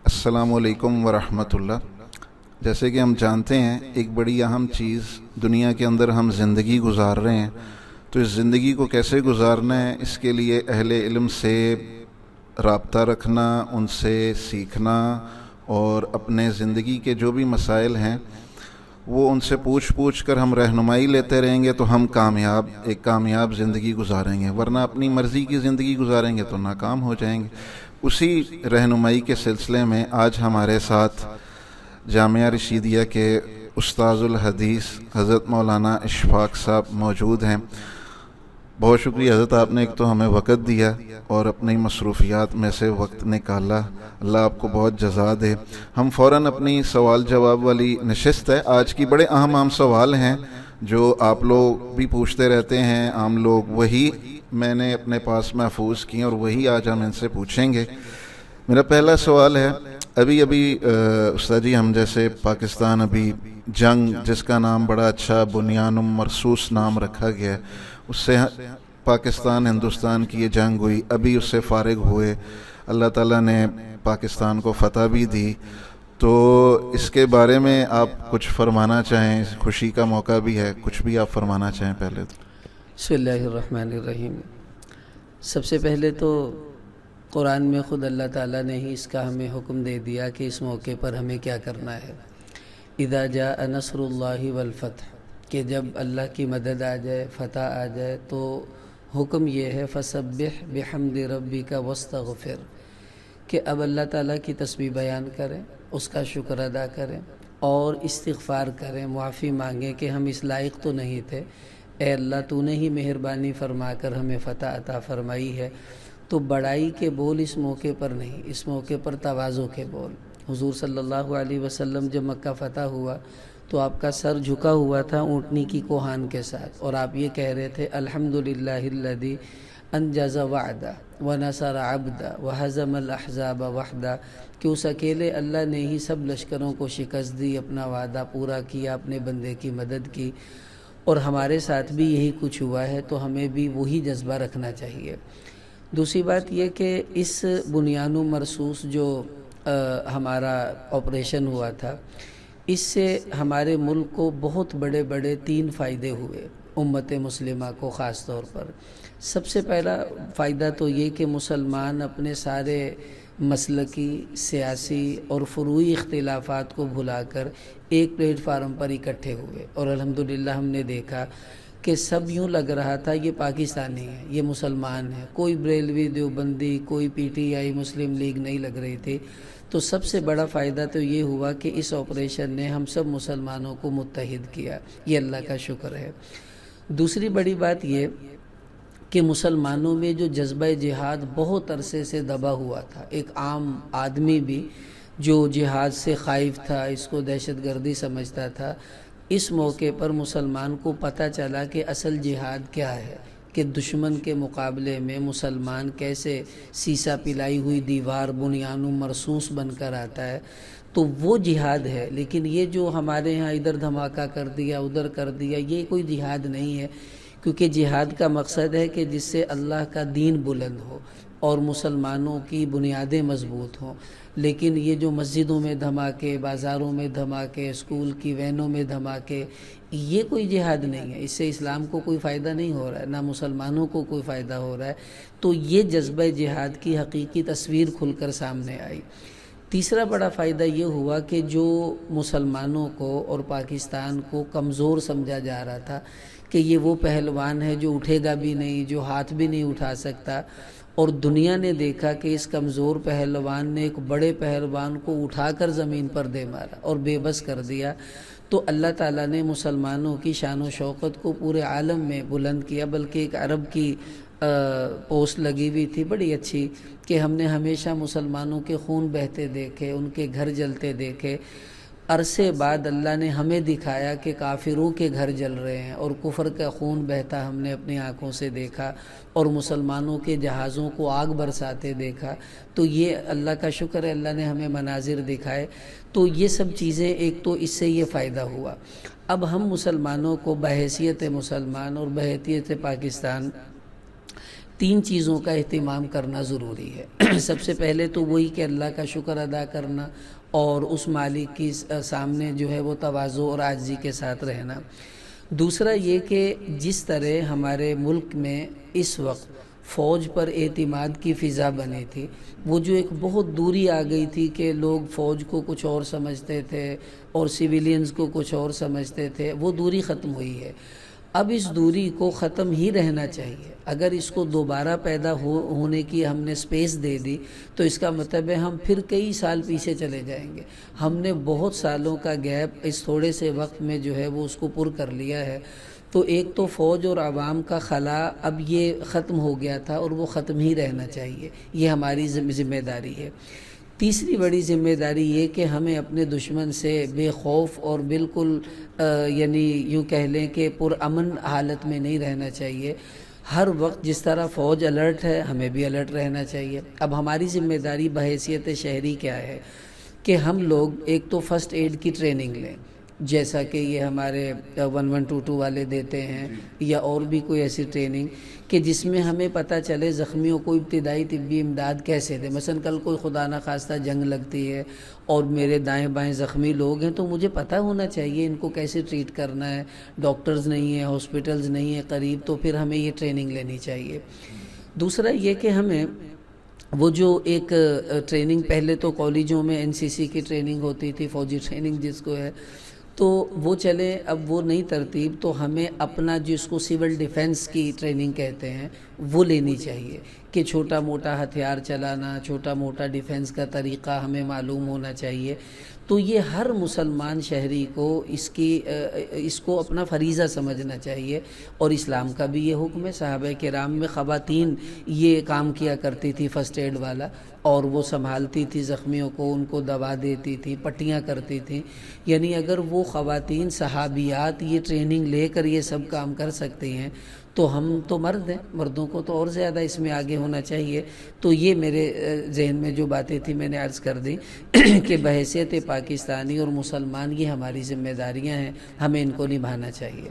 السلام علیکم ورحمۃ اللہ۔ جیسے کہ ہم جانتے ہیں ایک بڑی اہم چیز دنیا کے اندر ہم زندگی گزار رہے ہیں، تو اس زندگی کو کیسے گزارنا ہے اس کے لیے اہل علم سے رابطہ رکھنا، ان سے سیکھنا اور اپنے زندگی کے جو بھی مسائل ہیں وہ ان سے پوچھ کر ہم رہنمائی لیتے رہیں گے تو ہم ایک کامیاب زندگی گزاریں گے، ورنہ اپنی مرضی کی زندگی گزاریں گے تو ناکام ہو جائیں گے۔ اسی رہنمائی کے سلسلے میں آج ہمارے ساتھ جامعہ رشیدیہ کے استاذ الحدیث حضرت مولانا اشفاق صاحب موجود ہیں۔ بہت شکریہ حضرت، آپ نے ایک تو ہمیں وقت دیا اور اپنی مصروفیات میں سے وقت نکالا، اللہ آپ کو بہت جزا دے۔ ہم فوراً اپنی سوال جواب والی نشست ہے، آج کی بڑے اہم سوال ہیں جو آپ لوگ بھی پوچھتے رہتے ہیں، عام لوگ، وہی میں نے اپنے پاس محفوظ کیے اور وہی آج ہم ان سے پوچھیں گے۔ میرا پہلا سوال ہے، ابھی استاد جی ہم جیسے پاکستان ابھی جنگ، جس کا نام بڑا اچھا بنیان مرصوص نام رکھا گیا ہے، اس سے پاکستان ہندوستان کی یہ جنگ ہوئی، ابھی اس سے فارغ ہوئے، اللہ تعالیٰ نے پاکستان کو فتح بھی دی، تو اس کے بارے میں آپ کچھ فرمانا چاہیں؟ خوشی کا موقع بھی ہے، کچھ بھی آپ فرمانا چاہیں پہلے تو۔ بسم اللہ الرحمن الرحیم۔ سب سے پہلے تو قرآن میں خود اللہ تعالیٰ نے ہی اس کا ہمیں حکم دے دیا کہ اس موقع پر ہمیں کیا کرنا ہے۔ اذا جاء نصر اللہ والفتح، کہ جب اللہ کی مدد آ جائے، فتح آ جائے، تو حکم یہ ہے فسبح بحمد ربک واستغفر، کہ اب اللہ تعالیٰ کی تسبیح بیان کریں، اس کا شکر ادا کریں اور استغفار کریں، معافی مانگیں کہ ہم اس لائق تو نہیں تھے، اے اللہ تو نے ہی مہربانی فرما کر ہمیں فتح عطا فرمائی ہے۔ تو بڑائی کے بول اس موقع پر نہیں، اس موقع پر تواضع کے بول۔ حضور صلی اللہ علیہ وسلم جب مکہ فتح ہوا تو آپ کا سر جھکا ہوا تھا اونٹنی کی کوہان کے ساتھ، اور آپ یہ کہہ رہے تھے الحمدللہ الذی انجز وعدہ ونصر عبدہ وہزم الاحزاب وحدہ، کہ اس اکیلے اللہ نے ہی سب لشکروں کو شکست دی، اپنا وعدہ پورا کیا، اپنے بندے کی مدد کی، اور ہمارے ساتھ بھی یہی کچھ ہوا ہے، تو ہمیں بھی وہی جذبہ رکھنا چاہیے۔ دوسری بات یہ کہ اس بنیان مرصوص جو ہمارا آپریشن ہوا تھا، اس سے ہمارے ملک کو بہت بڑے 3 فائدے ہوئے، امت مسلمہ کو خاص طور پر۔ سب سے پہلا فائدہ تو یہ کہ مسلمان اپنے سارے مسلکی، سیاسی اور فروعی اختلافات کو بھلا کر ایک پلیٹ فارم پر اکٹھے ہوئے، اور الحمدللہ ہم نے دیکھا کہ سب یوں لگ رہا تھا یہ پاکستانی ہے، یہ مسلمان ہے، کوئی بریلوی، دیوبندی، کوئی P T I, Muslim league نہیں لگ رہی تھی۔ تو سب سے بڑا فائدہ تو یہ ہوا کہ اس آپریشن نے ہم سب مسلمانوں کو متحد کیا، یہ اللہ کا شکر ہے۔ دوسری بڑی بات یہ کہ مسلمانوں میں جو جذبہ جہاد بہت عرصے سے دبا ہوا تھا، ایک عام آدمی بھی جو جہاد سے خائف تھا، اس کو دہشت گردی سمجھتا تھا، اس موقع پر مسلمان کو پتہ چلا کہ اصل جہاد کیا ہے، کہ دشمن کے مقابلے میں مسلمان کیسے سیسا پلائی ہوئی دیوار، بنیان مرصوص بن کر آتا ہے، تو وہ جہاد ہے۔ لیکن یہ جو ہمارے ہاں ادھر دھماکہ کر دیا، ادھر کر دیا، یہ کوئی جہاد نہیں ہے، کیونکہ جہاد کا مقصد ہے کہ جس سے اللہ کا دین بلند ہو اور مسلمانوں کی بنیادیں مضبوط ہوں۔ لیکن یہ جو مسجدوں میں دھماکے، بازاروں میں دھماکے، اسکول کی وینوں میں دھماکے، یہ کوئی جہاد نہیں ہے، اس سے اسلام کو کوئی فائدہ نہیں ہو رہا ہے، نہ مسلمانوں کو کوئی فائدہ ہو رہا ہے۔ تو یہ جذبہ جہاد کی حقیقی تصویر کھل کر سامنے آئی۔ تیسرا بڑا فائدہ یہ ہوا کہ جو مسلمانوں کو اور پاکستان کو کمزور سمجھا جا رہا تھا کہ یہ وہ پہلوان ہے جو اٹھے گا بھی نہیں، جو ہاتھ بھی نہیں اٹھا سکتا، اور دنیا نے دیکھا کہ اس کمزور پہلوان نے ایک بڑے پہلوان کو اٹھا کر زمین پر دے مارا اور بے بس کر دیا، تو اللہ تعالیٰ نے مسلمانوں کی شان و شوکت کو پورے عالم میں بلند کیا۔ بلکہ ایک عرب کی پوسٹ لگی ہوئی تھی بڑی اچھی، کہ ہم نے ہمیشہ مسلمانوں کے خون بہتے دیکھے، ان کے گھر جلتے دیکھے، عرصے بعد اللہ نے ہمیں دکھایا کہ کافروں کے گھر جل رہے ہیں اور کفر کا خون بہتا ہم نے اپنی آنکھوں سے دیکھا، اور مسلمانوں کے جہازوں کو آگ برساتے دیکھا۔ تو یہ اللہ کا شکر ہے، اللہ نے ہمیں مناظر دکھائے۔ تو یہ سب چیزیں، ایک تو اس سے یہ فائدہ ہوا۔ اب ہم مسلمانوں کو بحیثیت مسلمان اور بحیثیت پاکستان 3 چیزوں کا اہتمام کرنا ضروری ہے۔ سب سے پہلے تو وہی کہ اللہ کا شکر ادا کرنا اور اس مالک کی سامنے جو ہے وہ تواضع اور عاجزی کے ساتھ رہنا۔ دوسرا یہ کہ جس طرح ہمارے ملک میں اس وقت فوج پر اعتماد کی فضا بنی تھی، وہ جو ایک بہت دوری آ گئی تھی کہ لوگ فوج کو کچھ اور سمجھتے تھے اور سویلینز کو کچھ اور سمجھتے تھے، وہ دوری ختم ہوئی ہے۔ اب اس دوری کو ختم ہی رہنا چاہیے۔ اگر اس کو دوبارہ پیدا ہونے کی ہم نے سپیس دے دی تو اس کا مطلب ہے ہم پھر کئی سال پیچھے چلے جائیں گے۔ ہم نے بہت سالوں کا گیپ اس تھوڑے سے وقت میں جو ہے وہ اس کو پر کر لیا ہے۔ تو ایک تو فوج اور عوام کا خلا اب یہ ختم ہو گیا تھا اور وہ ختم ہی رہنا چاہیے، یہ ہماری ذمہ داری ہے۔ تیسری بڑی ذمہ داری یہ کہ ہمیں اپنے دشمن سے بے خوف اور بالکل یعنی یوں کہہ لیں کہ پرامن حالت میں نہیں رہنا چاہیے۔ ہر وقت جس طرح فوج الرٹ ہے ہمیں بھی الرٹ رہنا چاہیے۔ اب ہماری ذمہ داری بحیثیت شہری کیا ہے کہ ہم لوگ ایک تو فرسٹ ایڈ کی ٹریننگ لیں، جیسا کہ یہ ہمارے 1122 والے دیتے ہیں، یا اور بھی کوئی ایسی ٹریننگ کہ جس میں ہمیں پتہ چلے زخمیوں کو ابتدائی طبی امداد کیسے دیں۔ مثلا کل کوئی خدا نخواستہ جنگ لگتی ہے اور میرے دائیں بائیں زخمی لوگ ہیں تو مجھے پتہ ہونا چاہیے ان کو کیسے ٹریٹ کرنا ہے۔ ڈاکٹرز نہیں ہیں، ہاسپٹلز نہیں ہیں قریب، تو پھر ہمیں یہ ٹریننگ لینی چاہیے۔ دوسرا یہ کہ ہمیں وہ جو ایک ٹریننگ پہلے تو کالجوں میں NCC کی ٹریننگ ہوتی تھی، فوجی ٹریننگ جس کو ہے، تو وہ چلے، اب وہ نئی ترتیب تو ہمیں اپنا جس کو سول ڈیفنس کی ٹریننگ کہتے ہیں وہ لینی چاہیے کہ چھوٹا موٹا ہتھیار چلانا، چھوٹا موٹا ڈیفنس کا طریقہ ہمیں معلوم ہونا چاہیے۔ تو یہ ہر مسلمان شہری کو اس کو اپنا فریضہ سمجھنا چاہیے، اور اسلام کا بھی یہ حکم ہے۔ صحابہ کرام میں خواتین یہ کام کیا کرتی تھی فرسٹ ایڈ والا، اور وہ سنبھالتی تھی زخمیوں کو، ان کو دوا دیتی تھی، پٹیاں کرتی تھیں۔ یعنی اگر وہ خواتین صحابیات یہ ٹریننگ لے کر یہ سب کام کر سکتی ہیں تو ہم تو مرد ہیں، مردوں کو تو اور زیادہ اس میں آگے ہونا چاہیے۔ تو یہ میرے ذہن میں جو باتیں تھیں میں نے عرض کر دی کہ بحیثیت پاکستانی اور مسلمان یہ ہماری ذمہ داریاں ہیں، ہمیں ان کو نبھانا چاہیے۔